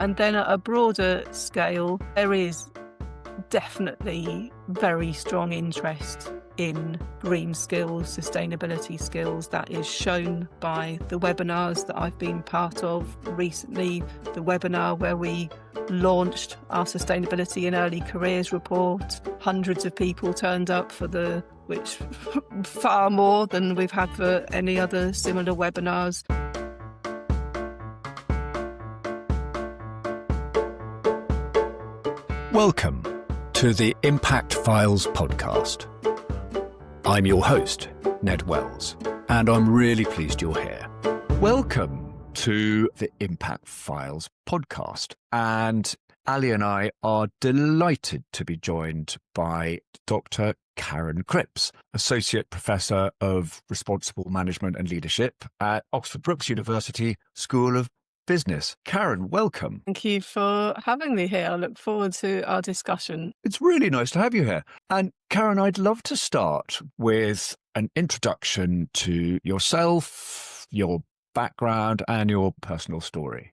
And then at a broader scale, there is definitely very strong interest in green skills, sustainability skills. That is shown by the webinars that I've been part of recently. The webinar where we launched our Sustainability in Early Careers report. Hundreds of people turned up for which far more than we've had for any other similar webinars. Welcome to the Impact Files podcast. I'm your host, Ned Wells, and I'm really pleased you're here. Welcome to the Impact Files podcast. And Ali and I are delighted to be joined by Dr. Karen Cripps, Associate Professor of Responsible Management and Leadership at Brookes University School of Business. Karen, welcome. Thank you for having me here. I look forward to our discussion. It's really nice to have you here. And Karen, I'd love to start with an introduction to yourself, your background, and your personal story.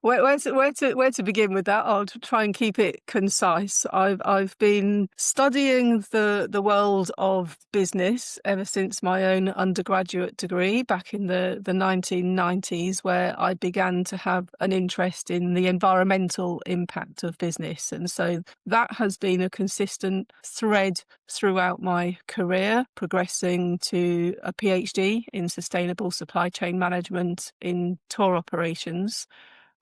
Where to begin with that? I'll try and keep it concise. I've been studying the world of business ever since my own undergraduate degree back in the 1990s, where I began to have an interest in the environmental impact of business. And so that has been a consistent thread throughout my career, progressing to a PhD in sustainable supply chain management in tour operations.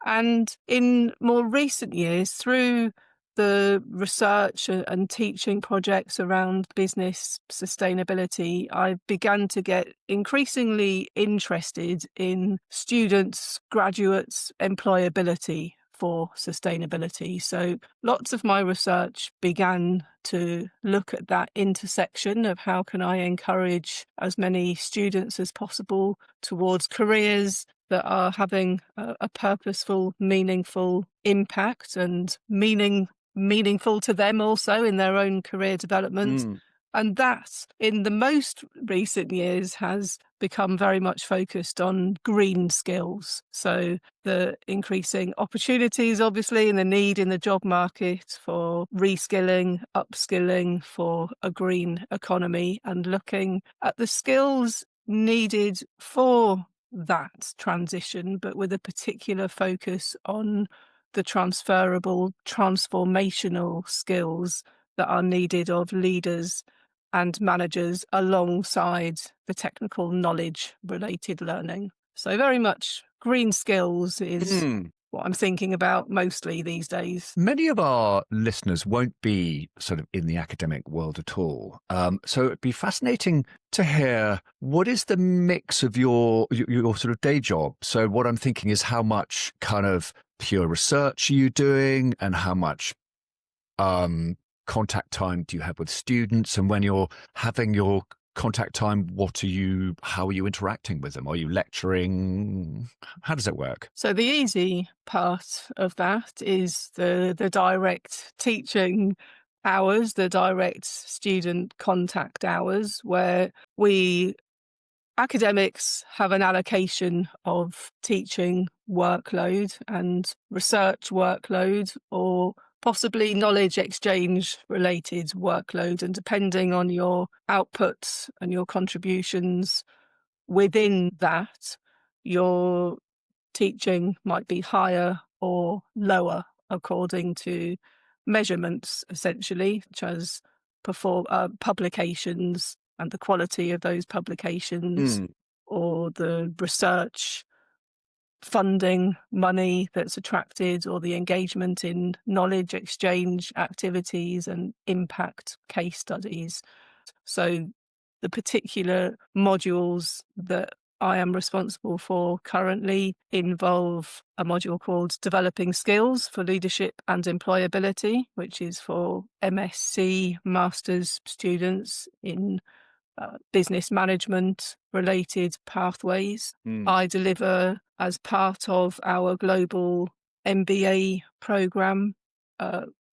And in more recent years, through the research and teaching projects around business sustainability, I began to get increasingly interested in students, graduates' employability for sustainability. So lots of my research began to look at that intersection of how can I encourage as many students as possible towards careers that are having a purposeful, meaningful impact and meaningful to them also in their own career development. And that, in the most recent years, has become very much focused on green skills. So the increasing opportunities, obviously, and the need in the job market for reskilling, upskilling for a green economy, and looking at the skills needed for that transition, but with a particular focus on the transferable, transformational skills that are needed of leaders and managers alongside the technical knowledge related learning. So very much green skills is what I'm thinking about mostly these days. Many of our listeners won't be sort of in the academic world at all. So it'd be fascinating to hear what is the mix of your sort of day job. So what I'm thinking is how much kind of pure research are you doing and how much contact time do you have with students? And when you're having your contact time, how are you interacting with them? Are you lecturing? How does it work? So the easy part of that is the direct teaching hours, the direct student contact hours, where academics have an allocation of teaching workload and research workload, or possibly knowledge exchange related workload. And depending on your outputs and your contributions within that, your teaching might be higher or lower according to measurements, essentially, such as publications and the quality of those publications, or the research funding money that's attracted, or the engagement in knowledge exchange activities and impact case studies. So the particular modules that I am responsible for currently involve a module called Developing Skills for Leadership and Employability, which is for MSc Masters students in business management related pathways. I deliver, as part of our global MBA program,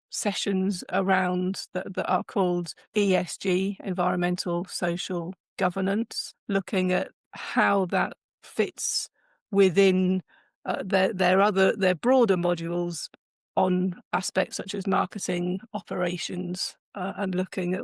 sessions around that are called ESG, Environmental Social Governance, looking at how that fits within There are broader modules on aspects such as marketing, operations, and looking at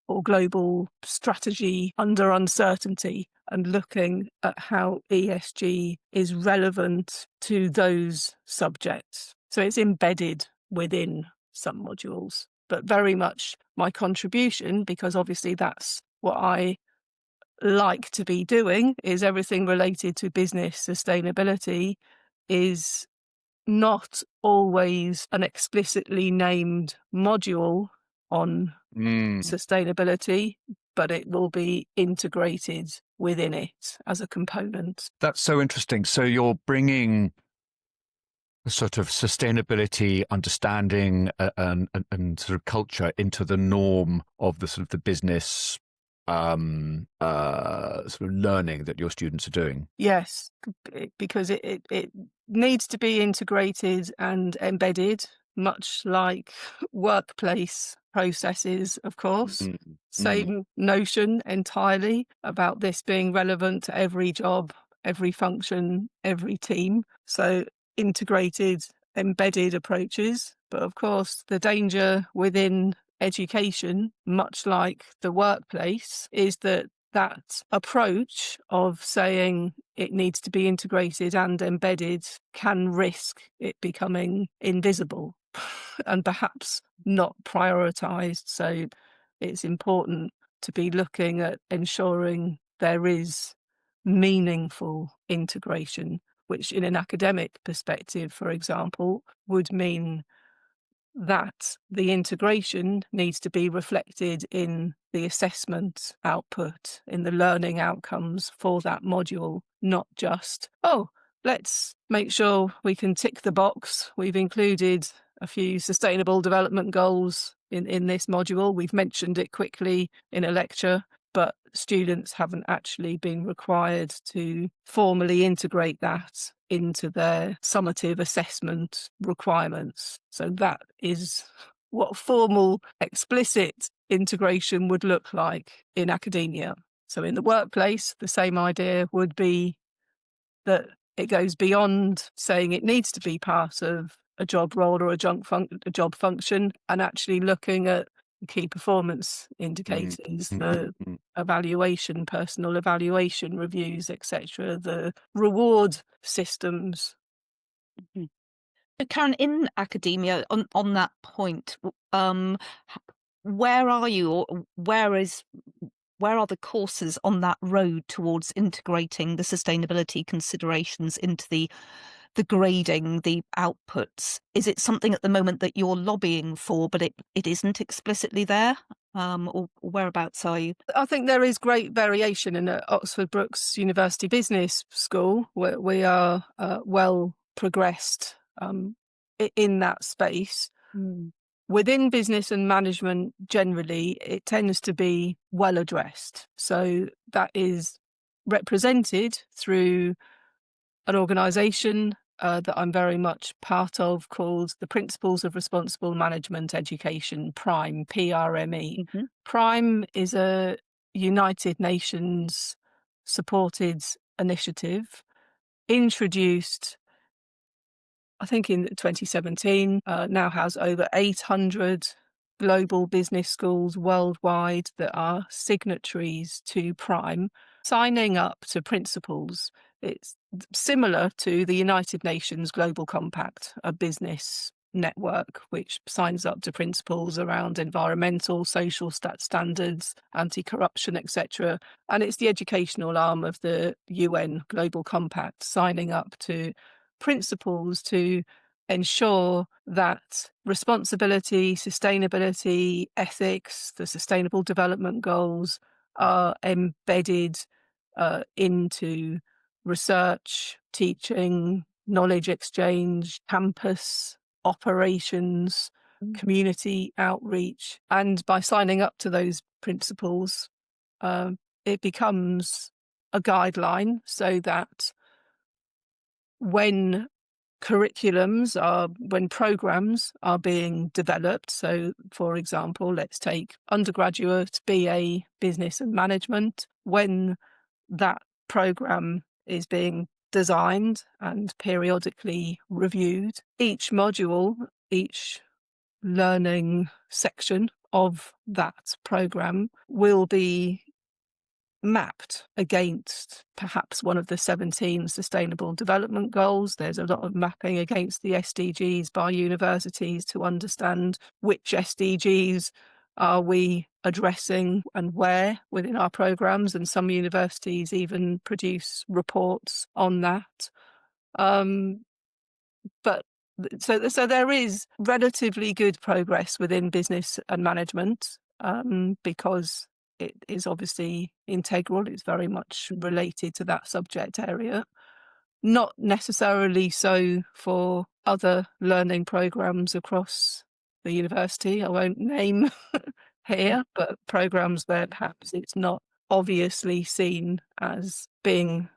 or global strategy under uncertainty, and looking at how ESG is relevant to those subjects. So it's embedded within some modules, but very much my contribution, because obviously that's what I like to be doing, is everything related to business sustainability is not always an explicitly named module on sustainability, but it will be integrated within it as a component. That's so interesting. So you're bringing a sort of sustainability understanding and sort of culture into the norm of the sort of the business sort of learning that your students are doing. Yes, because it needs to be integrated and embedded, much like workplace processes, of course. Same notion entirely about this being relevant to every job, every function, every team. So integrated, embedded approaches. But of course, the danger within education, much like the workplace, is that approach of saying it needs to be integrated and embedded can risk it becoming invisible and perhaps not prioritised. So it's important to be looking at ensuring there is meaningful integration, which in an academic perspective, for example, would mean that the integration needs to be reflected in the assessment output, in the learning outcomes for that module, not just, let's make sure we can tick the box. We've included a few sustainable development goals in this module. We've mentioned it quickly in a lecture, but students haven't actually been required to formally integrate that into their summative assessment requirements. So that is what formal, explicit integration would look like in academia. So in the workplace, the same idea would be that it goes beyond saying it needs to be part of a job role or a job function, and actually looking at key performance indicators, the evaluation, personal evaluation reviews, etc., the reward systems. So Karen, in academia, on that point, where are you, or where are the courses on that road towards integrating the sustainability considerations into the grading, the outputs? Is it something at the moment that you're lobbying for, but it isn't explicitly there? Or whereabouts are you? I think there is great variation in Oxford Brookes University Business School, where we are well progressed in that space. Within business and management generally, it tends to be well addressed. So that is represented through an organisation that I'm very much part of, called the Principles of Responsible Management Education, PRIME, PRME. PRIME is a United Nations supported initiative introduced, I think, in 2017, now has over 800 global business schools worldwide that are signatories to PRIME, signing up to principles. It's similar to the United Nations Global Compact, a business network which signs up to principles around environmental, social standards, anti-corruption, etc. And it's the educational arm of the UN Global Compact, signing up to principles to ensure that responsibility, sustainability, ethics, the Sustainable Development Goals are embedded into research, teaching, knowledge exchange, campus operations, community outreach. And by signing up to those principles, it becomes a guideline, so that when programs are being developed, so for example, let's take undergraduate BA Business and Management, when that program is being designed and periodically reviewed. Each module, each learning section of that programme will be mapped against perhaps one of the 17 Sustainable Development Goals. There's a lot of mapping against the SDGs by universities to understand which SDGs are we addressing and where within our programmes, and some universities even produce reports on that. But so there is relatively good progress within business and management, because it is obviously integral. It's very much related to that subject area. Not necessarily so for other learning programs across the university. I won't name here, but programs where perhaps it's not obviously seen as being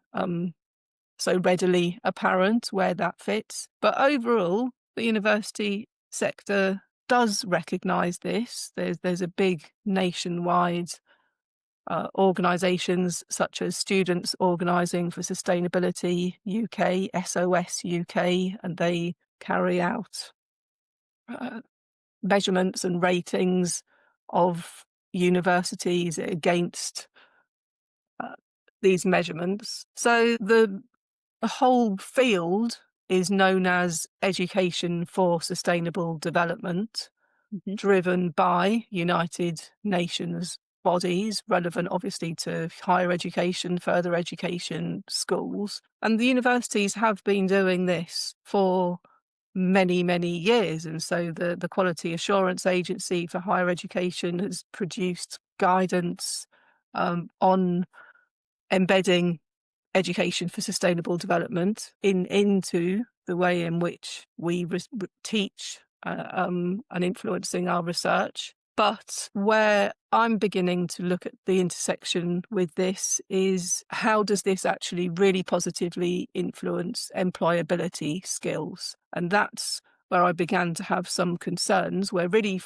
so readily apparent where that fits. But overall, the university sector does recognise this. There's a big nationwide organisations such as Students Organising for Sustainability UK, SOS UK, and they carry out measurements and ratings of universities against these measurements. So the whole field is known as Education for Sustainable Development, driven by United Nations bodies relevant obviously to higher education, further education, schools. And the universities have been doing this for many, many years. And so the Quality Assurance Agency for Higher Education has produced guidance on embedding education for sustainable development into the way in which we teach and influencing our research. But where I'm beginning to look at the intersection with this is, how does this actually really positively influence employability skills? And that's where I began to have some concerns. We're really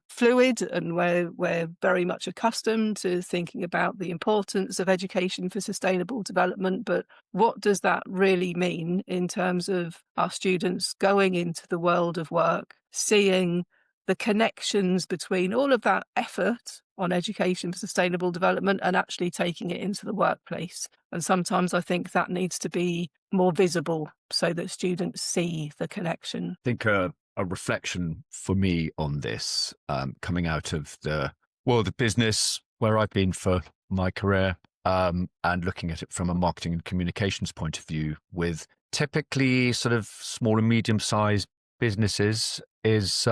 fluid, and we're very much accustomed to thinking about the importance of education for sustainable development. But what does that really mean in terms of our students going into the world of work, seeing the connections between all of that effort on education for sustainable development and actually taking it into the workplace? And sometimes I think that needs to be more visible so that students see the connection. I think a reflection for me on this, coming out of the world of business where I've been for my career, and looking at it from a marketing and communications point of view, with typically sort of small and medium-sized businesses, is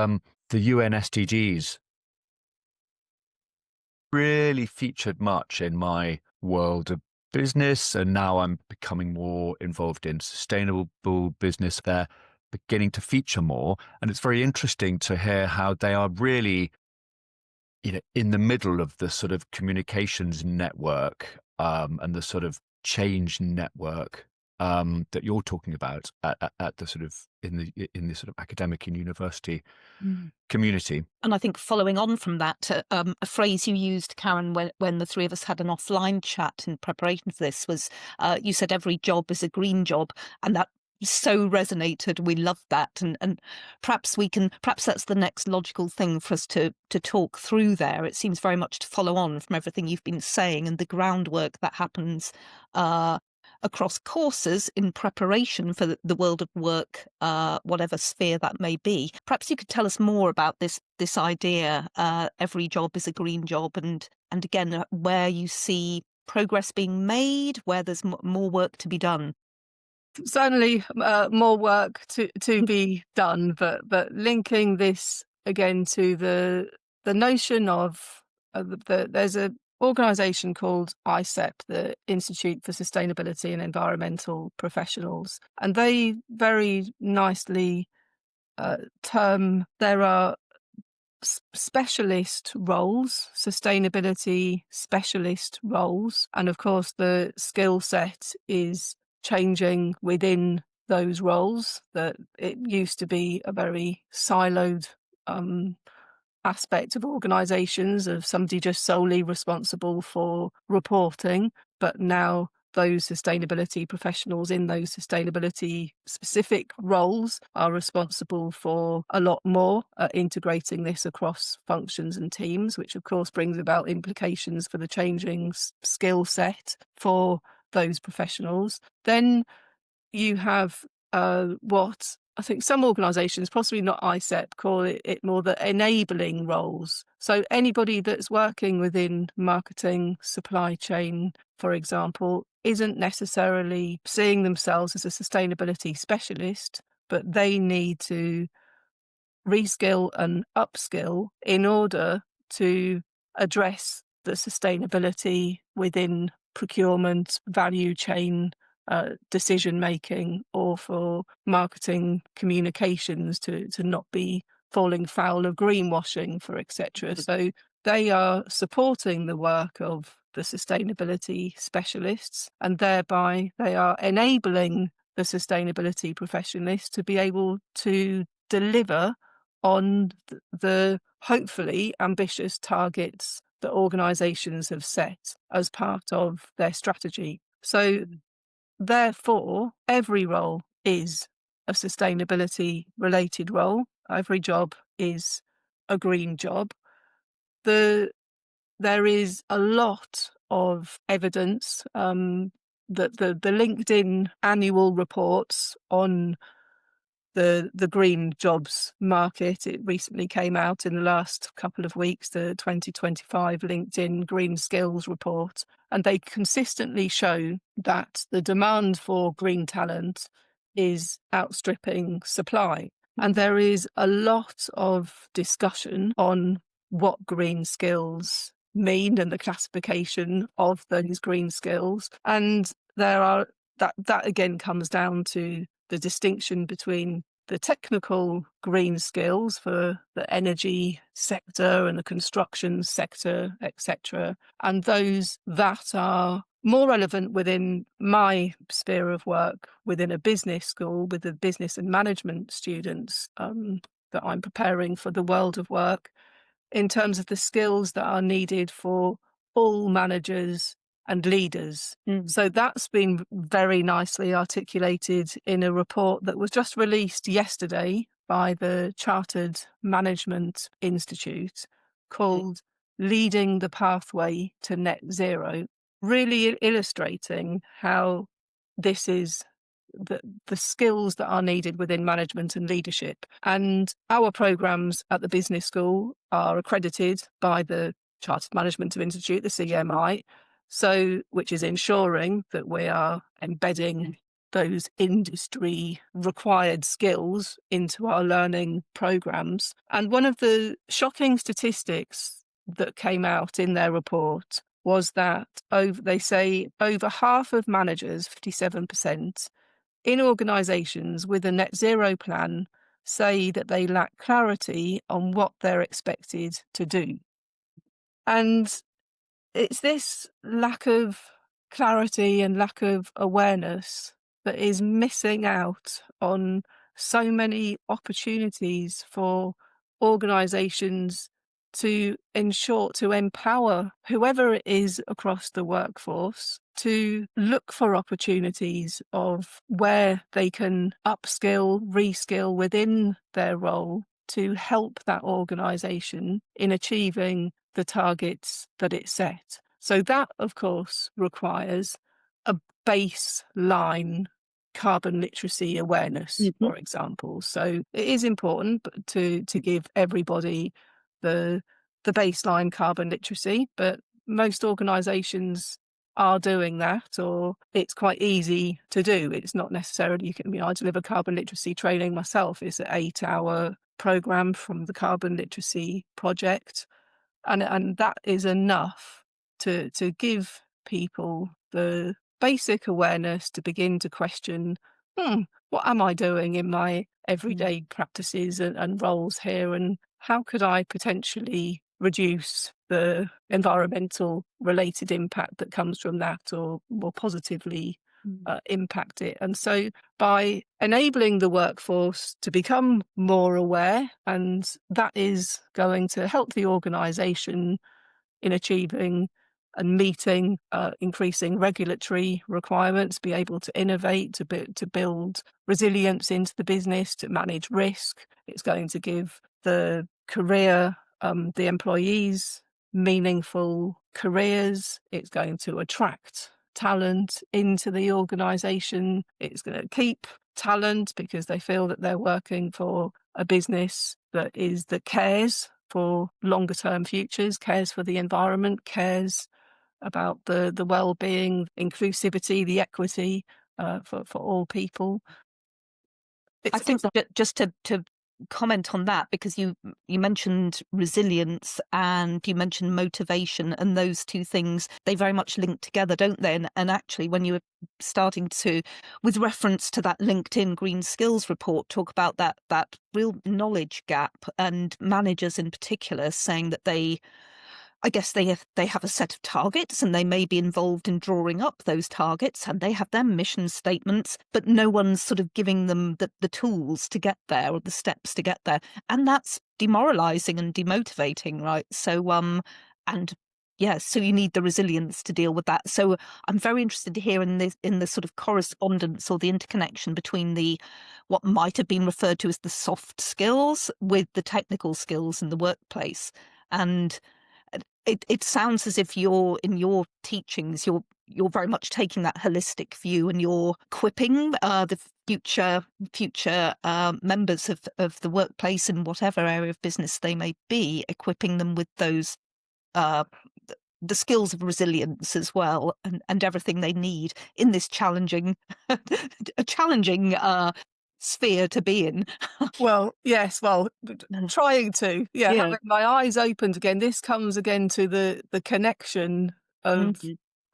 the UN SDGs really featured much in my world of business, and now I'm becoming more involved in sustainable business. They're beginning to feature more, and it's very interesting to hear how they are really, in the middle of the sort of communications network, and the sort of change network that you're talking about at the sort of in the sort of academic and university community. And I think following on from that, a phrase you used, Karen, when the three of us had an offline chat in preparation for this was, you said every job is a green job, and that so resonated. We loved that, and perhaps that's the next logical thing for us to talk through there. It seems very much to follow on from everything you've been saying and the groundwork that happens across courses in preparation for the world of work, whatever sphere that may be. Perhaps you could tell us more about this idea, every job is a green job, and again, where you see progress being made, where there's more work to be done. Certainly more work to be done, but linking this again to the notion of there's a organisation called ICEP, the Institute for Sustainability and Environmental Professionals, and they very nicely term there are specialist roles, sustainability specialist roles, and of course the skill set is changing within those roles. That it used to be a very siloed aspect of organisations, of somebody just solely responsible for reporting, but now those sustainability professionals in those sustainability specific roles are responsible for a lot more, integrating this across functions and teams, which of course brings about implications for the changing skill set for those professionals. Then you have what I think some organisations, possibly not ISEP, call it more the enabling roles. So anybody that's working within marketing, supply chain, for example, isn't necessarily seeing themselves as a sustainability specialist, but they need to reskill and upskill in order to address the sustainability within procurement, value chain, decision making, or for marketing communications to not be falling foul of greenwashing, for etc. So they are supporting the work of the sustainability specialists, and thereby they are enabling the sustainability professionals to be able to deliver on the hopefully ambitious targets that organisations have set as part of their strategy. So therefore, every role is a sustainability related role. Every job is a green job. There is a lot of evidence that the LinkedIn annual reports on the green jobs market. It recently came out in the last couple of weeks, the 2025 LinkedIn Green Skills Report, and they consistently show that the demand for green talent is outstripping supply. And there is a lot of discussion on what green skills mean and the classification of those green skills. And there are that again comes down to the distinction between the technical green skills for the energy sector and the construction sector, etc., and those that are more relevant within my sphere of work within a business school with the business and management students that I'm preparing for the world of work, in terms of the skills that are needed for all managers and leaders. So that's been very nicely articulated in a report that was just released yesterday by the Chartered Management Institute called Leading the Pathway to Net Zero, really illustrating how this is the skills that are needed within management and leadership. And our programmes at the business school are accredited by the Chartered Management Institute, the CMI, so which is ensuring that we are embedding those industry required skills into our learning programs. And one of the shocking statistics that came out in their report was that they say over half of managers, 57%, in organisations with a net zero plan say that they lack clarity on what they're expected to do. And it's this lack of clarity and lack of awareness that is missing out on so many opportunities for organisations to ensure, to empower whoever it is across the workforce to look for opportunities of where they can upskill, reskill within their role to help that organisation in achieving the targets that it set. So that, of course, requires a baseline carbon literacy awareness, for example. So it is important to give everybody the baseline carbon literacy, but most organisations are doing that, or it's quite easy to do. It's not necessarily, I deliver carbon literacy training myself. It's an 8-hour programme from the Carbon Literacy Project. And that is enough to give people the basic awareness to begin to question, what am I doing in my everyday practices and roles here, and how could I potentially reduce the environmental related impact that comes from that, or more positively impact it. And so by enabling the workforce to become more aware, and that is going to help the organisation in achieving and meeting increasing regulatory requirements, be able to innovate, to build resilience into the business, to manage risk. It's going to give the employees meaningful careers. It's going to attract talent into the organisation. It's going to keep talent because they feel that they're working for a business that cares for longer term futures, cares for the environment, cares about the well-being, inclusivity, the equity for all people. I think just to comment on that, because you mentioned resilience and you mentioned motivation, and those two things, they very much link together, don't they? And actually, when you were starting to, with reference to that LinkedIn Green Skills report, talk about that real knowledge gap, and managers in particular saying that I guess they have a set of targets and they may be involved in drawing up those targets and they have their mission statements, but no one's sort of giving them the tools to get there or the steps to get there. And that's demoralizing and demotivating, right? So, and yeah, so you need the resilience to deal with that. So I'm very interested to hear in the sort of correspondence or the interconnection between what might have been referred to as the soft skills with the technical skills in the workplace. And it sounds as if in your teachings, you're very much taking that holistic view, and you're equipping the future members of the workplace in whatever area of business they may be, equipping them with those the skills of resilience as well, and everything they need in this challenging sphere to be in. Well, yes, trying to, having my eyes opened again. This comes again to the connection of,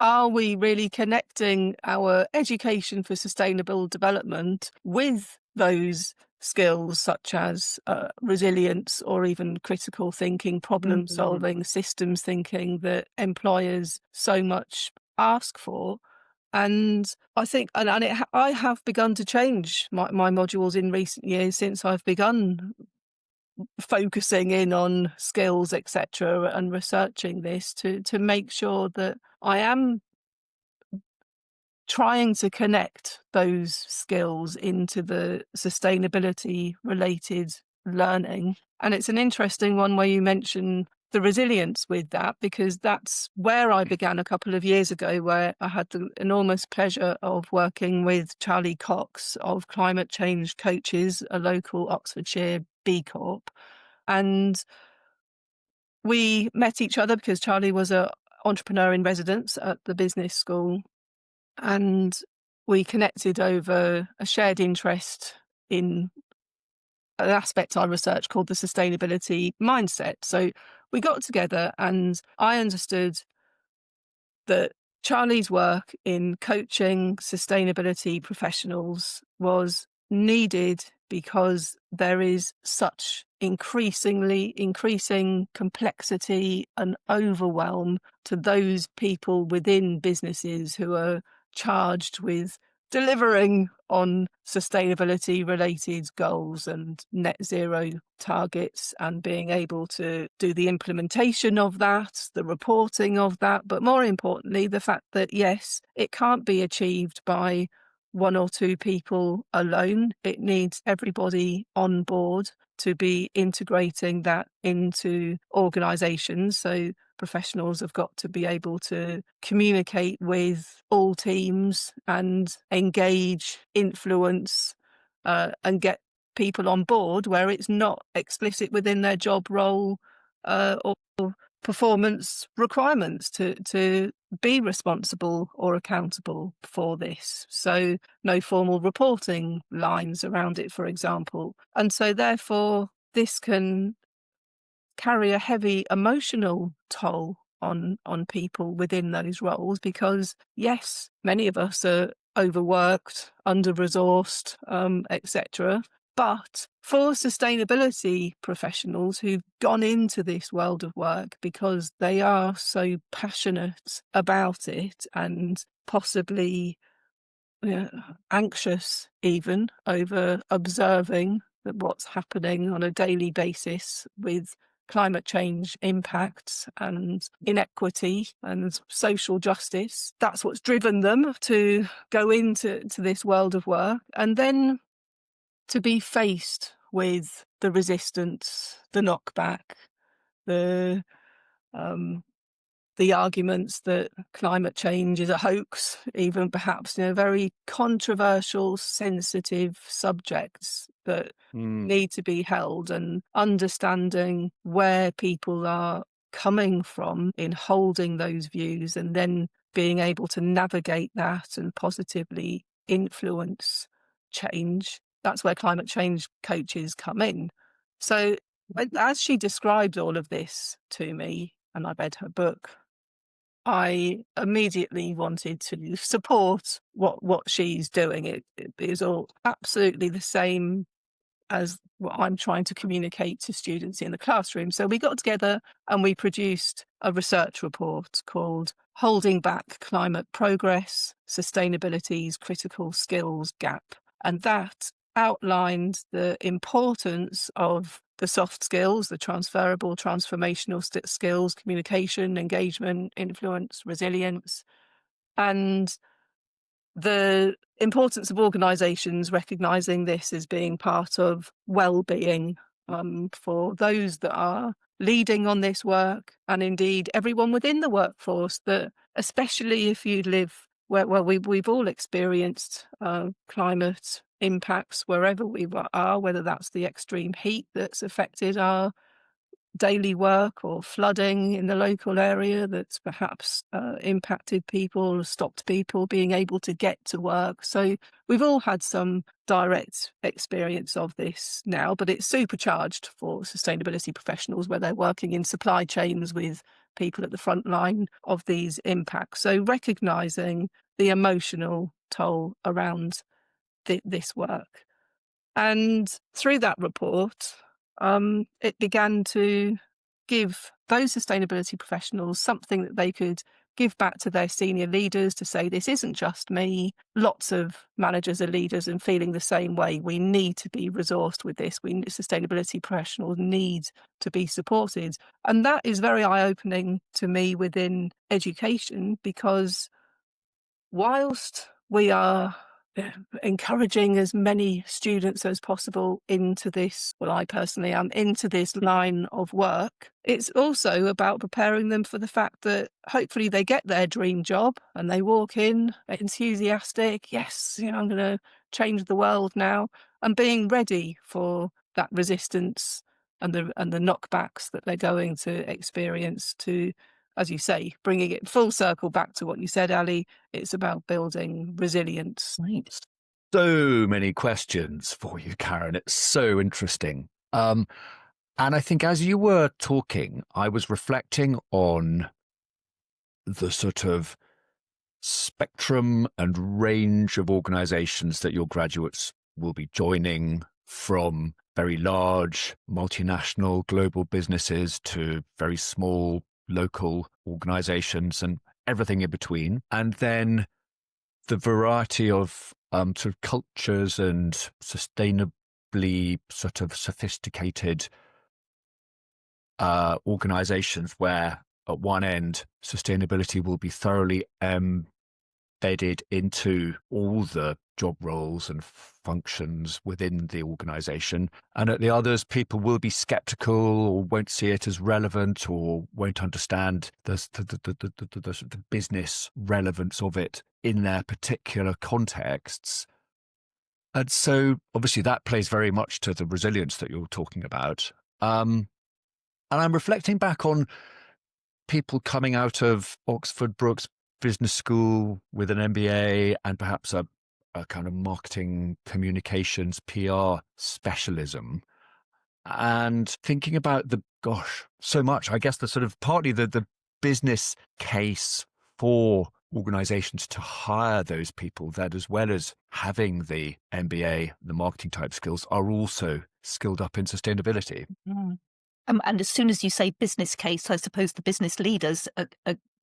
are we really connecting our education for sustainable development with those skills such as resilience, or even critical thinking, problem solving, systems thinking that employers so much ask for? And I think, I have begun to change my modules in recent years since I've begun focusing in on skills, etc., and researching this to make sure that I am trying to connect those skills into the sustainability related learning. And it's an interesting one where you mention the resilience with that, because that's where I began a couple of years ago, where I had the enormous pleasure of working with Charlie Cox of Climate Change Coaches, a local Oxfordshire B Corp. And we met each other because Charlie was an entrepreneur in residence at the business school. And we connected over a shared interest in an aspect I research called the sustainability mindset. So we got together and I understood that Charlie's work in coaching sustainability professionals was needed because there is such increasing complexity and overwhelm to those people within businesses who are charged with delivering on sustainability related goals and net zero targets, and being able to do the implementation of that, the reporting of that, but more importantly, the fact that yes, it can't be achieved by one or two people alone. It needs everybody on board to be integrating that into organisations. So professionals have got to be able to communicate with all teams and engage, influence, and get people on board where it's not explicit within their job role or performance requirements to be responsible or accountable for this. So no formal reporting lines around it, for example. And so therefore this can carry a heavy emotional toll on people within those roles, because yes, many of us are overworked, under-resourced, etc. But for sustainability professionals who've gone into this world of work because they are so passionate about it, and possibly anxious even over observing that what's happening on a daily basis with climate change impacts and inequity and social justice. That's what's driven them to go into this world of work, and then to be faced with the resistance, the knockback, the arguments that climate change is a hoax, even perhaps, very controversial, sensitive subjects that need to be held, and understanding where people are coming from in holding those views, and then being able to navigate that and positively influence change. That's where climate change coaches come in. So as she described all of this to me, and I read her book, I immediately wanted to support what she's doing. It is all absolutely the same as what I'm trying to communicate to students in the classroom. So we got together and we produced a research report called Holding Back Climate Progress, Sustainability's Critical Skills Gap. And that outlined the importance of the soft skills, the transferable, transformational skills, communication, engagement, influence, resilience, and the importance of organisations recognising this as being part of well-being for those that are leading on this work, and indeed everyone within the workforce, that especially if you live where we've all experienced climate impacts wherever we are, whether that's the extreme heat that's affected our daily work, or flooding in the local area that's perhaps impacted people, stopped people being able to get to work. So we've all had some direct experience of this now, but it's supercharged for sustainability professionals where they're working in supply chains with people at the front line of these impacts. So recognising the emotional toll around this work. And through that report, it began to give those sustainability professionals something that they could give back to their senior leaders to say, this isn't just me. Lots of managers are leaders and feeling the same way. We need to be resourced with this. Sustainability professionals need to be supported. And that is very eye-opening to me within education, because whilst we are encouraging as many students as possible into this, well, I personally am into this line of work, it's also about preparing them for the fact that hopefully they get their dream job and they walk in enthusiastic, yes, I'm going to change the world now, and being ready for that resistance and the knockbacks that they're going to experience, to, as you say, bringing it full circle back to what you said, Ali, it's about building resilience. Right. So many questions for you, Karen. It's so interesting. And I think as you were talking, I was reflecting on the sort of spectrum and range of organizations that your graduates will be joining, from very large multinational global businesses to very small local organizations and everything in between. And then the variety of sort of cultures and sustainably sort of sophisticated organizations where at one end sustainability will be thoroughly embedded into all the job roles and functions within the organization, and at the others people will be skeptical or won't see it as relevant or won't understand the business relevance of it in their particular contexts. And so obviously that plays very much to the resilience that you're talking about. And I'm reflecting back on people coming out of Oxford Brookes Business School with an MBA and perhaps a kind of marketing communications PR specialism, and thinking about so much, I guess, the sort of partly the business case for organizations to hire those people that, as well as having the MBA, the marketing type skills, are also skilled up in sustainability. Mm. And as soon as you say business case, I suppose the business leaders,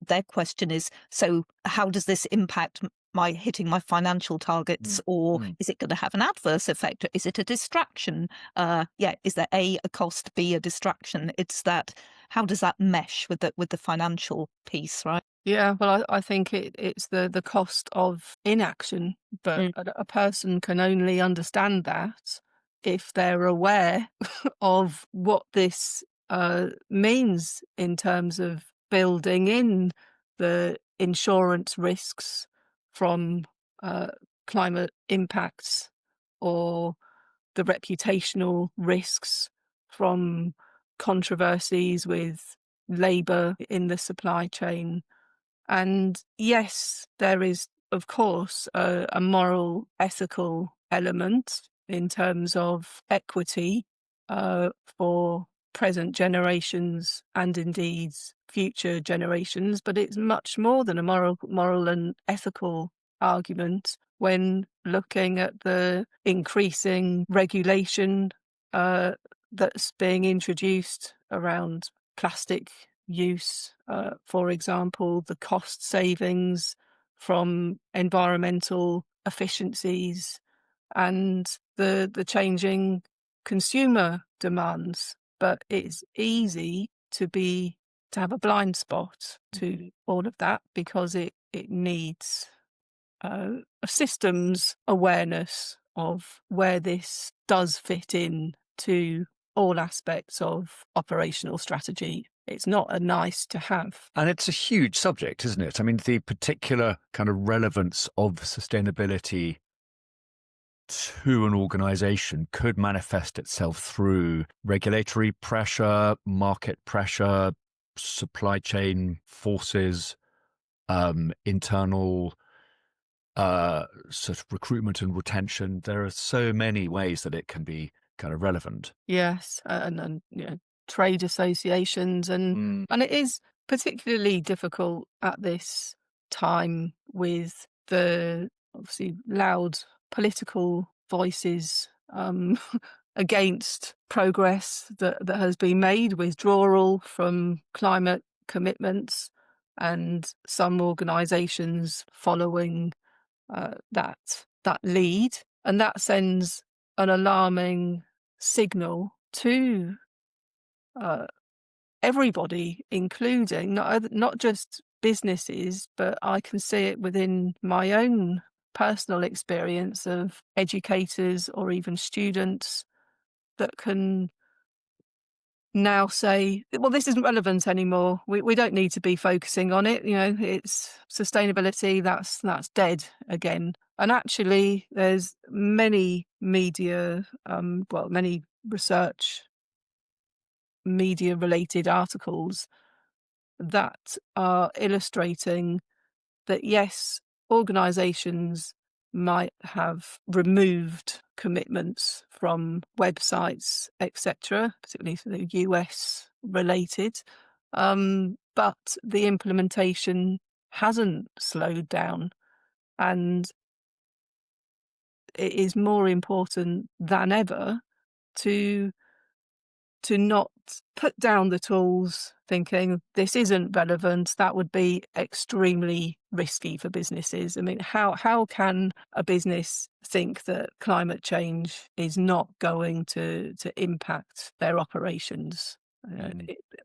their question is, so how does this impact my hitting my financial targets, or is it going to have an adverse effect? Is it a distraction? Is there a cost, B, a distraction? It's that, how does that mesh with the financial piece, right? Yeah, well, I think it's the cost of inaction, but a person can only understand that if they're aware of what this means in terms of building in the insurance risks from climate impacts, or the reputational risks from controversies with labour in the supply chain. And yes, there is, of course, a moral, ethical element in terms of equity for present generations and indeed future generations, but it's much more than a moral and ethical argument when looking at the increasing regulation that's being introduced around plastic use, for example, the cost savings from environmental efficiencies, and the changing consumer demands. But it's easy to have a blind spot to all of that, because it needs a systems awareness of where this does fit in to all aspects of operational strategy. It's not a nice to have. And it's a huge subject, isn't it? I mean, the particular kind of relevance of sustainability to an organization could manifest itself through regulatory pressure, market pressure, supply chain forces, internal sort of recruitment and retention. There are so many ways that it can be kind of relevant. Yes, and trade associations, and it is particularly difficult at this time with the obviously loud political voices against progress that has been made, withdrawal from climate commitments, and some organisations following that lead, and that sends an alarming signal to everybody, including not just businesses, but I can see it within my own personal experience of educators or even students that can now say, well, this isn't relevant anymore. We don't need to be focusing on it. It's sustainability, that's dead again. And actually, there's many media, many research media related articles that are illustrating that, yes, organisations might have removed commitments from websites, etc., particularly for the US related, but the implementation hasn't slowed down, and it is more important than ever to not put down the tools thinking this isn't relevant. That would be extremely risky for businesses. I mean, how can a business think that climate change is not going to impact their operations?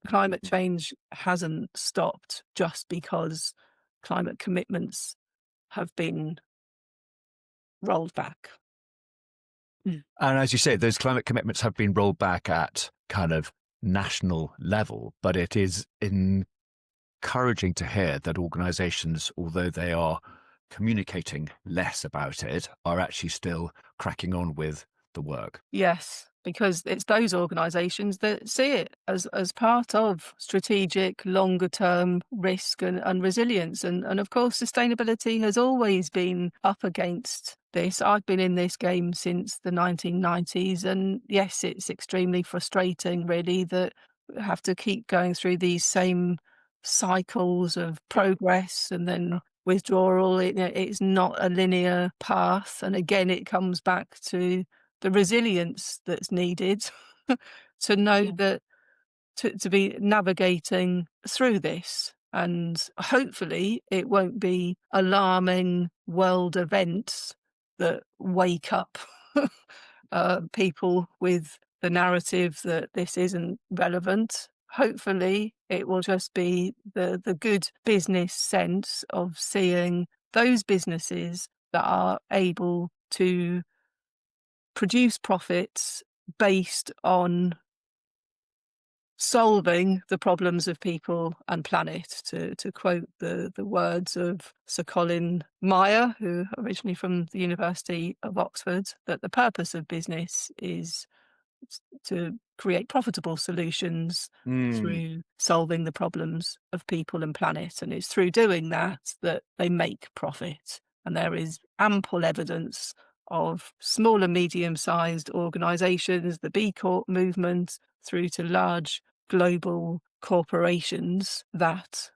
Climate change hasn't stopped just because climate commitments have been rolled back. And as you say, those climate commitments have been rolled back at kind of national level, but it is encouraging to hear that organizations, although they are communicating less about it, are actually still cracking on with the work. Yes, because it's those organisations that see it as part of strategic, longer term risk and resilience. And of course, sustainability has always been up against this. I've been in this game since the 1990s. And yes, it's extremely frustrating, really, that we have to keep going through these same cycles of progress and then withdrawal. It's not a linear path. And again, it comes back to the resilience that's needed to know that to be navigating through this. And hopefully it won't be alarming world events that wake up people with the narrative that this isn't relevant. Hopefully, it will just be the good business sense of seeing those businesses that are able to produce profits based on solving the problems of people and planet, to quote the words of Sir Colin Meyer, who originally from the University of Oxford, that the purpose of business is to create profitable solutions through solving the problems of people and planet. And it's through doing that that they make profit. And there is ample evidence of small and medium-sized organisations, the B Corp movement, through to large global corporations that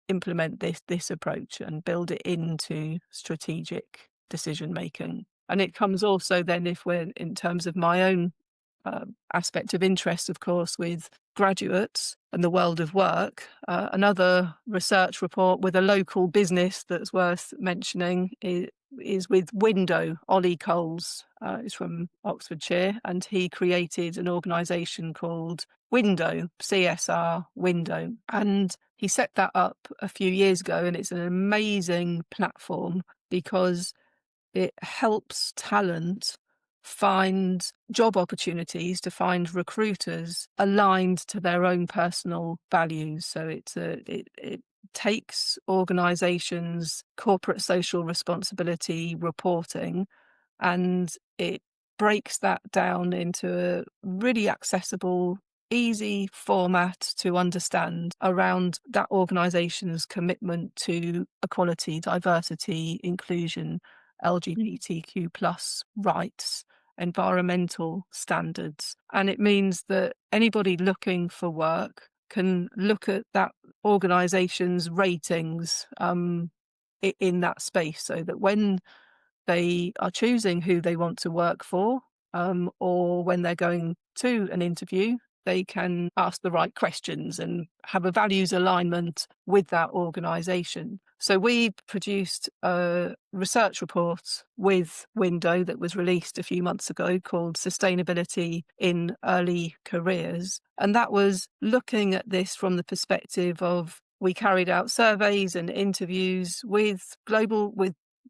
implement this approach and build it into strategic decision making. And it comes also then, if we're in terms of my own aspect of interest, of course, with graduates and the world of work, another research report with a local business that's worth mentioning is with Window. Ollie Coles is from Oxfordshire, and he created an organisation called Window, CSR Window. And he set that up a few years ago, and it's an amazing platform because it helps talent find job opportunities, to find recruiters aligned to their own personal values. So it takes organisations' corporate social responsibility reporting, and it breaks that down into a really accessible, easy format to understand around that organisation's commitment to equality, diversity, inclusion, LGBTQ plus rights, environmental standards. And it means that anybody looking for work can look at that organisation's ratings in that space, so that when they are choosing who they want to work for, or when they're going to an interview, they can ask the right questions and have a values alignment with that organisation. So we produced a research report with Window that was released a few months ago called Sustainability in Early Careers. And that was looking at this from the perspective of, we carried out surveys and interviews with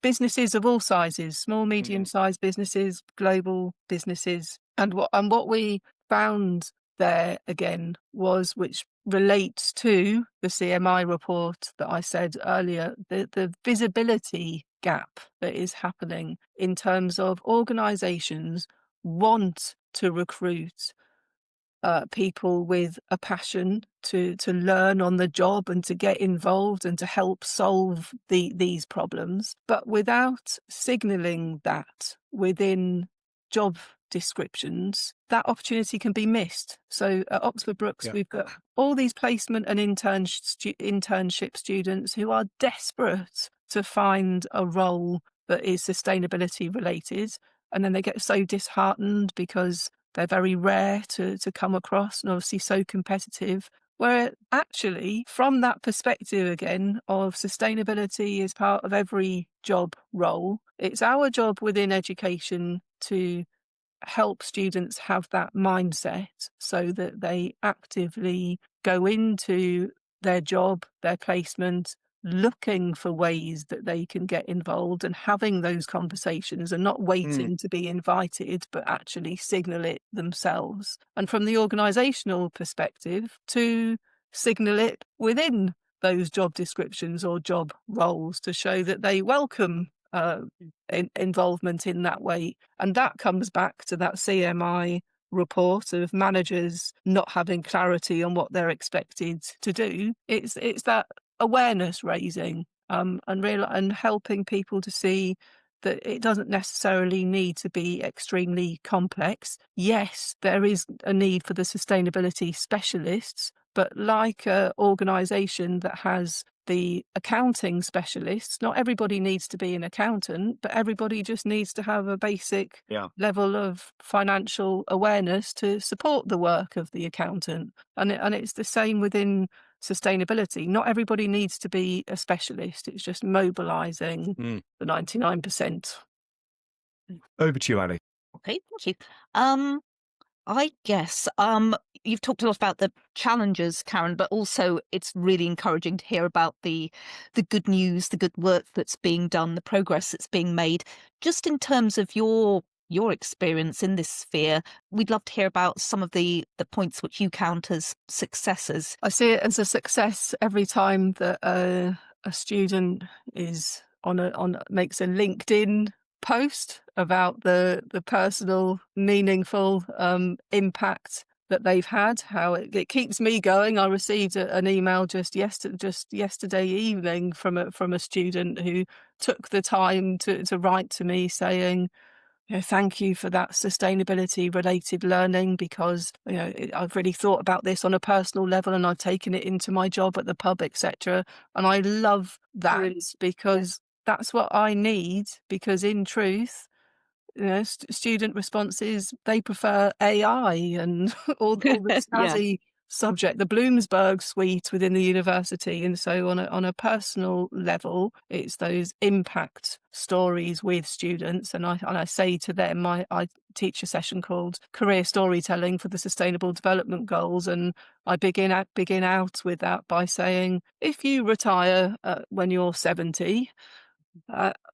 businesses of all sizes, small, medium-sized businesses, global businesses. And what we found there again was, which relates to the CMI report that I said earlier, the visibility gap that is happening in terms of organisations want to recruit people with a passion to learn on the job and to get involved and to help solve these problems, but without signalling that within job descriptions, that opportunity can be missed. So at Oxford Brookes, we've got all these placement and internship students who are desperate to find a role that is sustainability related, and then they get so disheartened because they're very rare to come across, and obviously so competitive. Where actually, from that perspective again of sustainability is part of every job role, it's our job within education to help students have that mindset so that they actively go into their job, their placement, looking for ways that they can get involved and having those conversations and not waiting to be invited, but actually signal it themselves. And from the organisational perspective, to signal it within those job descriptions or job roles to show that they welcome involvement in that way. And that comes back to that CMI report of managers not having clarity on what they're expected to do. It's that awareness raising and helping people to see that it doesn't necessarily need to be extremely complex. Yes, there is a need for the sustainability specialists, but like an organisation that has the accounting specialists, not everybody needs to be an accountant, but everybody just needs to have a basic level of financial awareness to support the work of the accountant. And it's the same within sustainability. Not everybody needs to be a specialist. It's just mobilising the 99%. Over to you, Ali. Okay, thank you. I guess you've talked a lot about the challenges, Karen, but also it's really encouraging to hear about the good news, the good work that's being done, the progress that's being made. Just in terms of your experience in this sphere, we'd love to hear about some of the points which you count as successes. I see it as a success every time that a student is makes a LinkedIn post about the personal, meaningful impact that they've had. How it keeps me going. I received an email just yesterday evening from a student who took the time to write to me saying, thank you for that sustainability related learning, because I've really thought about this on a personal level and I've taken it into my job at the pub, etc. And I love that because that's what I need, because in truth, student responses, they prefer AI and all the Yeah. snazzy subject, the Bloomsburg suite within the university. And so on a personal level, it's those impact stories with students. And I say to them, I teach a session called Career Storytelling for the Sustainable Development Goals. And I begin out with that by saying, if you retire when you're 70,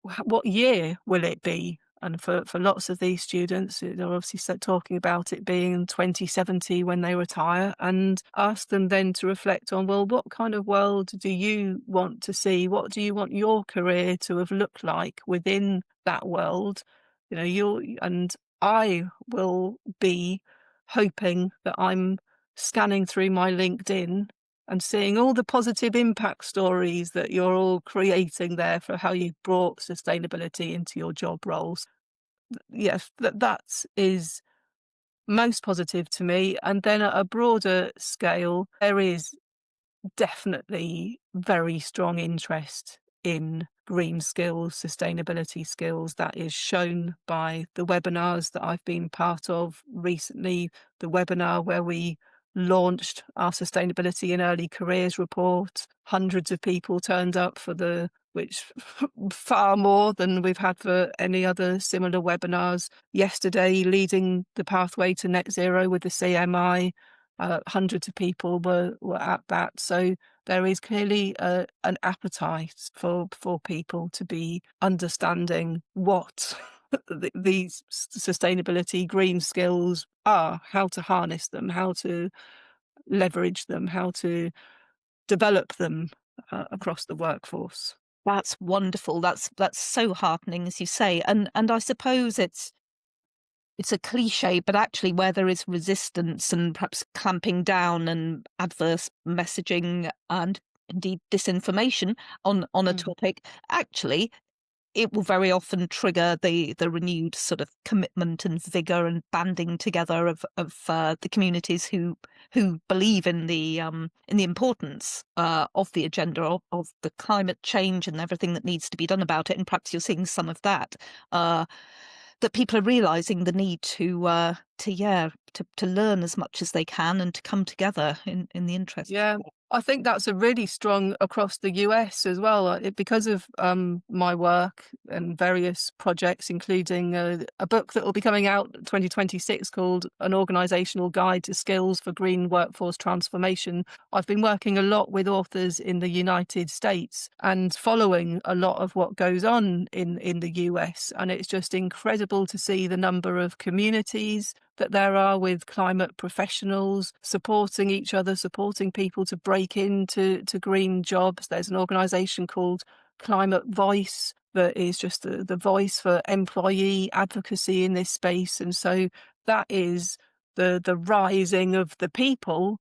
what year will it be? And for lots of these students, they're obviously talking about it being 2070 when they retire, and ask them then to reflect on, well, what kind of world do you want to see? What do you want your career to have looked like within that world? And I will be hoping that I'm scanning through my LinkedIn and seeing all the positive impact stories that you're all creating there for how you've brought sustainability into your job roles. Yes, that is most positive to me. And then at a broader scale, there is definitely very strong interest in green skills, sustainability skills. That is shown by the webinars that I've been part of recently. The webinar where we launched our Sustainability in Early Careers report. Hundreds of people turned up which far more than we've had for any other similar webinars. Yesterday, leading the pathway to net zero with the CMI, hundreds of people were at that. So there is clearly an appetite for people to be understanding what these sustainability green skills are, how to harness them, how to leverage them, how to develop them across the workforce. That's wonderful. That's so heartening, as you say. And I suppose it's a cliche, but actually where there is resistance and perhaps clamping down and adverse messaging and indeed disinformation on a topic, actually it will very often trigger the renewed sort of commitment and vigor and banding together of the communities who believe in the importance of the agenda of the climate change and everything that needs to be done about it. And perhaps you're seeing some of that. That people are realizing the need to learn as much as they can and to come together in the interest. Yeah, I think that's a really strong across the US as well, because of my work and various projects, including a book that will be coming out 2026 called An Organisational Guide to Skills for Green Workforce Transformation. I've been working a lot with authors in the United States and following a lot of what goes on in the US. And it's just incredible to see the number of communities that there are with climate professionals supporting each other, supporting people to break into green jobs. There's an organisation called Climate Voice that is just the voice for employee advocacy in this space. And so that is the rising of the people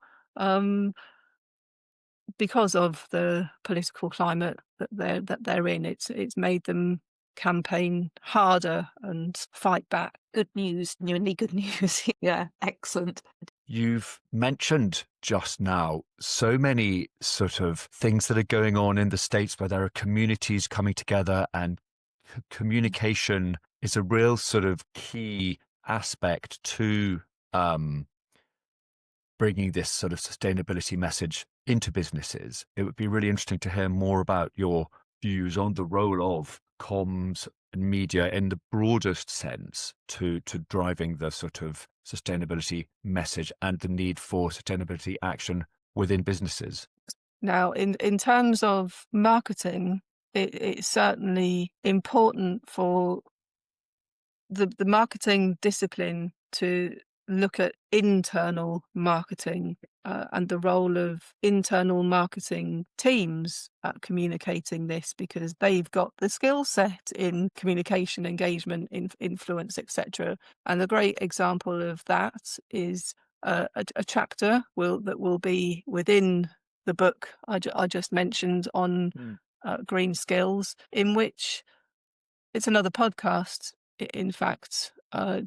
because of the political climate that they're in. It's made them campaign harder and fight back. Good news, genuinely good news. Yeah, excellent. You've mentioned just now so many sort of things that are going on in the States where there are communities coming together, and communication is a real sort of key aspect to bringing this sort of sustainability message into businesses, it would be really interesting to hear more about your views on the role of comms and media in the broadest sense to driving the sort of sustainability message and the need for sustainability action within businesses. Now, in terms of marketing, it's certainly important for the marketing discipline to look at internal marketing and the role of internal marketing teams at communicating this, because they've got the skill set in communication, engagement, influence, etc. And a great example of that is a chapter that will be within the book I just mentioned on green skills, in which it's another podcast, in fact.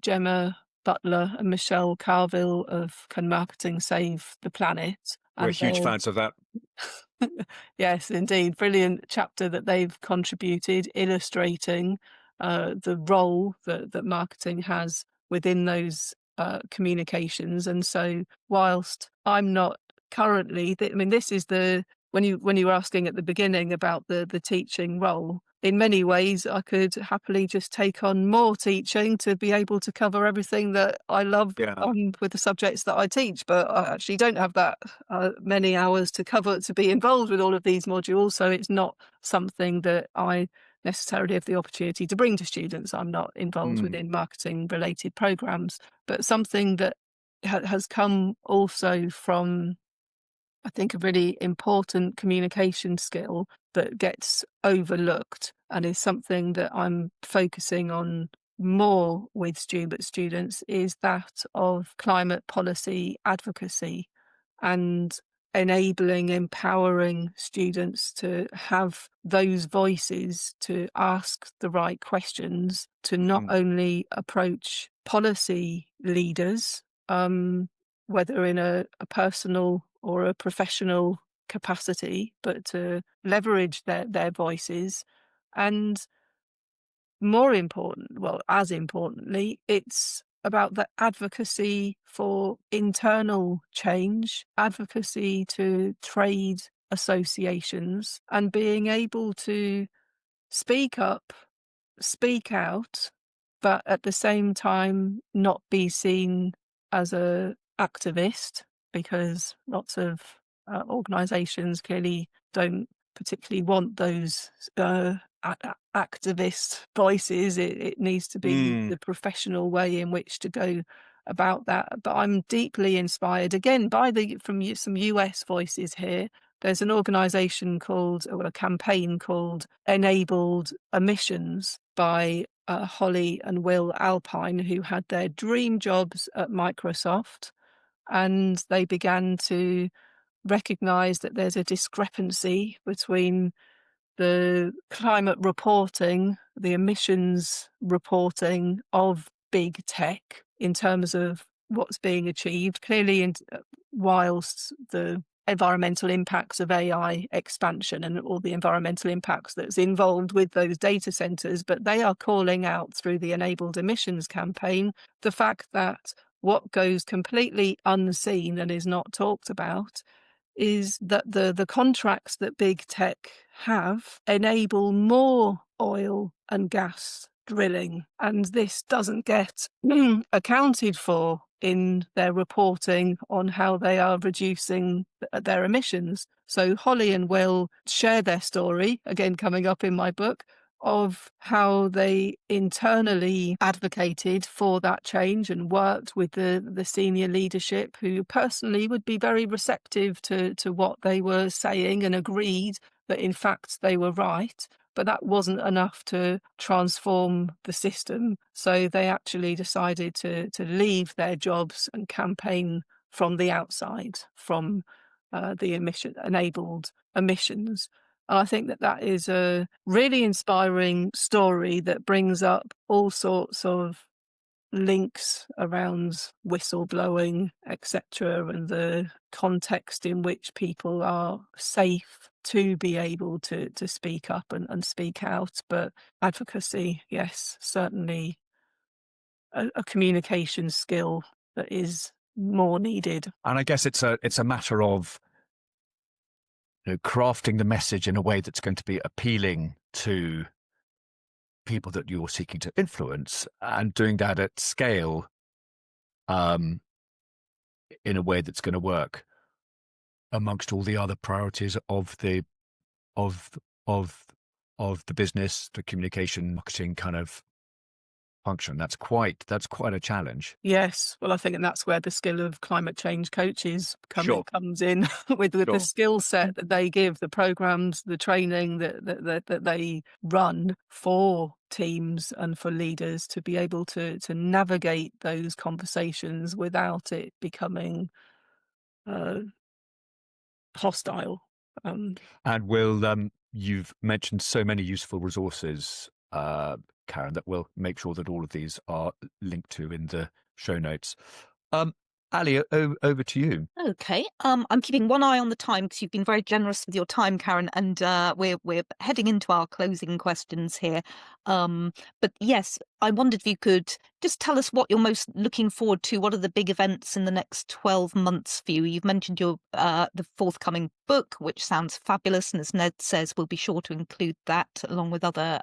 Gemma Butler and Michelle Carville of Can Marketing Save the Planet? We're And huge fans of that. yes, indeed. Brilliant chapter that they've contributed, illustrating the role that marketing has within those communications. And so, whilst I'm not currently, this is when you were asking at the beginning about the teaching role. In many ways, I could happily just take on more teaching to be able to cover everything that I love with the subjects that I teach. But I actually don't have that many hours to cover to be involved with all of these modules. So it's not something that I necessarily have the opportunity to bring to students. I'm not involved within marketing related programs, but something that has come also from, I think, a really important communication skill that gets overlooked and is something that I'm focusing on more with students, is that of climate policy advocacy and enabling, empowering students to have those voices, to ask the right questions, to not only approach policy leaders, whether in a personal or a professional capacity, but to leverage their voices. And more important, well, as importantly, it's about the advocacy for internal change, advocacy to trade associations, and being able to speak up, speak out, but at the same time not be seen as a activist, because lots of organisations clearly don't particularly want those activist voices. It needs to be the professional way in which to go about that. But I'm deeply inspired again by some US voices here. There's an organisation called, or a campaign called Enabled Emissions by Holly and Will Alpine, who had their dream jobs at Microsoft, and they began to recognise that there's a discrepancy between the climate reporting, the emissions reporting of big tech in terms of what's being achieved. Clearly, whilst the environmental impacts of AI expansion and all the environmental impacts that's involved with those data centers, but they are calling out through the Enabled Emissions campaign the fact that what goes completely unseen and is not talked about is that the contracts that big tech have enable more oil and gas drilling, and this doesn't get accounted for in their reporting on how they are reducing their emissions. So Holly and Will share their story, again coming up in my book, of how they internally advocated for that change and worked with the senior leadership, who personally would be very receptive to what they were saying and agreed that in fact they were right. But that wasn't enough to transform the system. So they actually decided to leave their jobs and campaign from the outside, from the enabled emissions. And I think that is a really inspiring story that brings up all sorts of links around whistleblowing, etc., and the context in which people are safe to be able to speak up and speak out. But advocacy, yes, certainly a communication skill that is more needed. And I guess it's a matter of crafting the message in a way that's going to be appealing to people that you're seeking to influence, and doing that at scale, um, in a way that's going to work amongst all the other priorities of the of of of the business, the communication, marketing kind of function. That's quite a challenge. Yes, well, I think, and that's where the skill of climate change coaches Sure, comes in with the sure. skill set that they give, the programs, the training that they run for teams and for leaders to be able to navigate those conversations without it becoming uh, hostile. Um, And we'll you've mentioned so many useful resources, Karen, that we'll make sure that all of these are linked to in the show notes. Um, Ali, over to you. Okay. I'm keeping one eye on the time because you've been very generous with your time, Karen, and we're heading into our closing questions here. But yes, I wondered if you could just tell us what you're most looking forward to. What are the big events in the next 12 months for you? You've mentioned your the forthcoming book, which sounds fabulous, and as Ned says, we'll be sure to include that along with other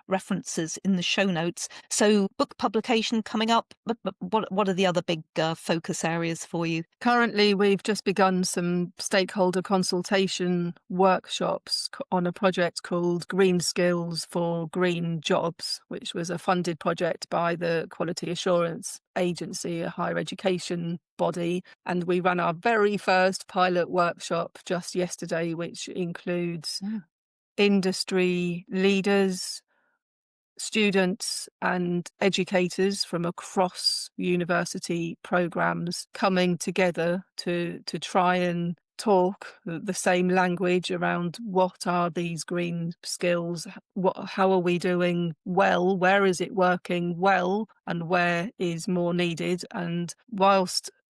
references in the show notes. So, book publication coming up. But what are the other big focus areas for you? Currently, we've just begun some stakeholder consultation workshops on a project called Green Skills for Green Jobs, which was a funded project by the Quality Assurance Agency, a higher education body. And we ran our very first pilot workshop just yesterday, which includes industry leaders, students and educators from across university programs coming together to try and talk the same language around what are these green skills, how are we doing well, where is it working well, and where is more needed. And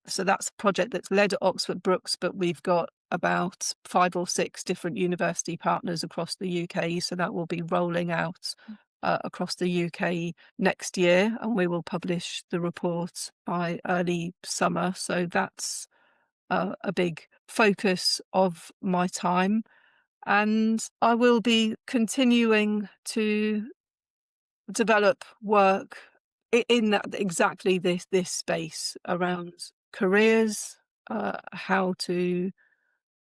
so that's a project that's led at Oxford Brookes, but we've got about 5 or 6 different university partners across the UK, so that will be rolling out across the UK next year, and we will publish the report by early summer. So that's a big focus of my time. And I will be continuing to develop work in that exactly this space around careers, how to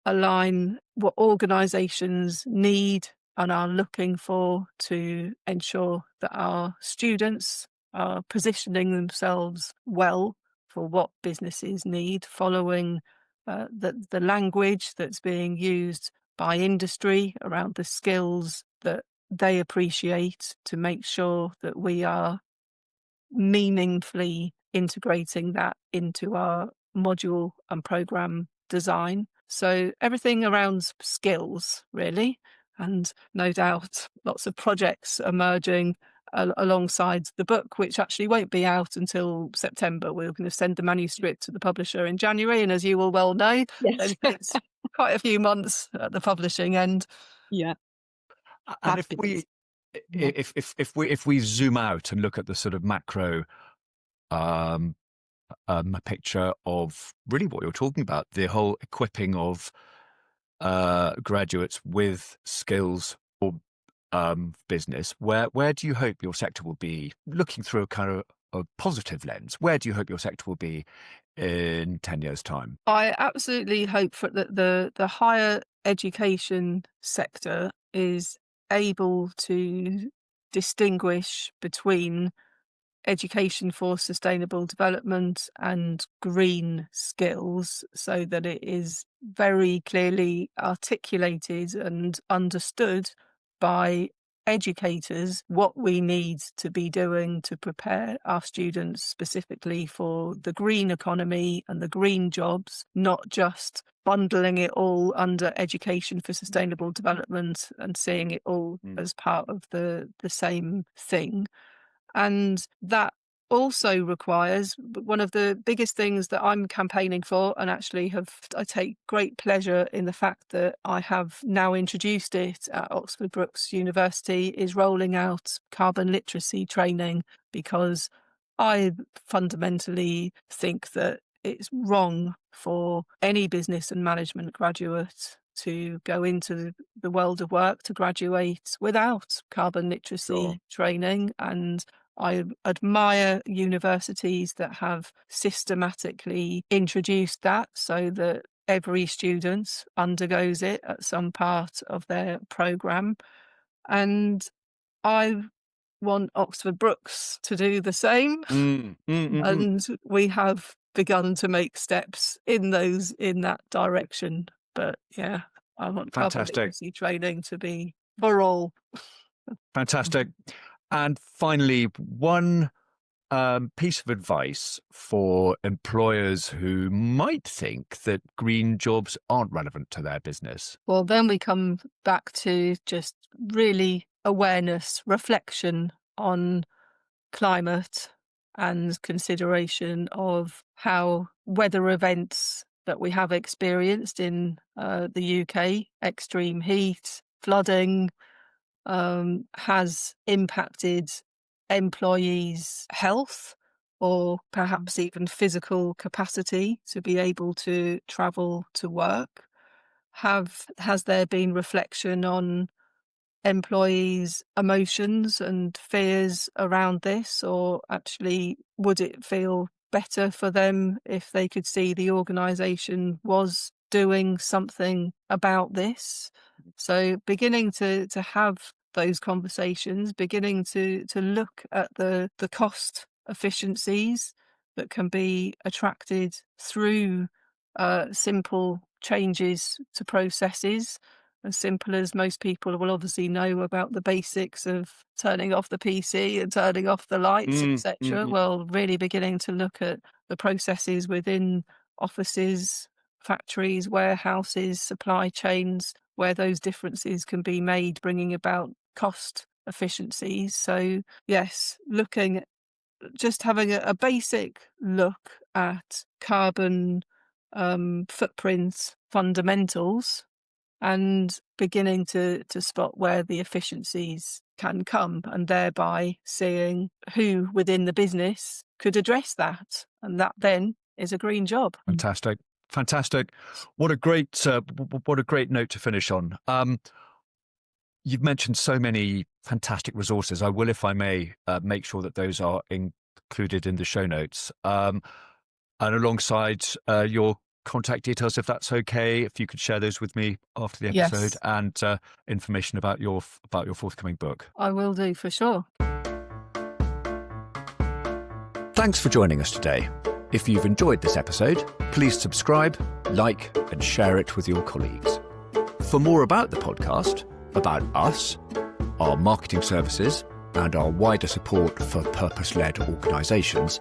align what organisations need and are looking for to ensure that our students are positioning themselves well for what businesses need, following the language that's being used by industry around the skills that they appreciate, to make sure that we are meaningfully integrating that into our module and program design. So everything around skills, really, and no doubt lots of projects emerging alongside the book, which actually won't be out until September. We're going to send the manuscript to the publisher in January, and as you will well know, Yes. then it's quite a few months at the publishing end. Yeah. And Fabulous. Yeah. if we zoom out and look at the sort of macro um, picture of really what you're talking about, the whole equipping of graduates with skills for business, where do you hope your sector will be, looking through a kind of a positive lens? Where do you hope your sector will be in 10 years' time? I absolutely hope for that the higher education sector is able to distinguish between education for sustainable development and green skills, so that it is very clearly articulated and understood by educators what we need to be doing to prepare our students specifically for the green economy and the green jobs, not just bundling it all under education for sustainable development and seeing it all as part of the same thing. And that also requires one of the biggest things that I'm campaigning for, and actually I take great pleasure in the fact that I have now introduced it at Oxford Brookes University, is rolling out carbon literacy training, because I fundamentally think that it's wrong for any business and management graduate to go into the world of work, to graduate without carbon literacy training. And I admire universities that have systematically introduced that so that every student undergoes it at some part of their programme. And I want Oxford Brookes to do the same. And we have begun to make steps in that direction. But yeah, I want carbon literacy training to be for all. Fantastic. And finally, one piece of advice for employers who might think that green jobs aren't relevant to their business. Well, then we come back to just really awareness, reflection on climate and consideration of how weather events that we have experienced in the UK, extreme heat, flooding, has impacted employees' health or perhaps even physical capacity to be able to travel to work. Has there been reflection on employees' emotions and fears around this, or actually would it feel better for them if they could see the organisation was doing something about this? So beginning to have those conversations, beginning to look at the cost efficiencies that can be attracted through simple changes to processes, as simple as most people will obviously know about the basics of turning off the PC and turning off the lights, etc. Well, really beginning to look at the processes within offices, factories, warehouses, supply chains, where those differences can be made, bringing about cost efficiencies. So yes, just having a basic look at carbon footprint fundamentals and beginning to spot where the efficiencies can come, and thereby seeing who within the business could address that. And that then is a green job. Fantastic. What a great note to finish on. You've mentioned so many fantastic resources. I will, if I may, make sure that those are included in the show notes. And alongside your contact details, if that's okay, if you could share those with me after the episode. Yes. And information about your forthcoming book. I will do, for sure. Thanks for joining us today. If you've enjoyed this episode, please subscribe, like, and share it with your colleagues. For more about the podcast, about us, our marketing services, and our wider support for purpose-led organisations,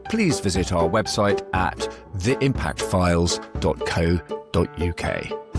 please visit our website at theimpactfiles.co.uk.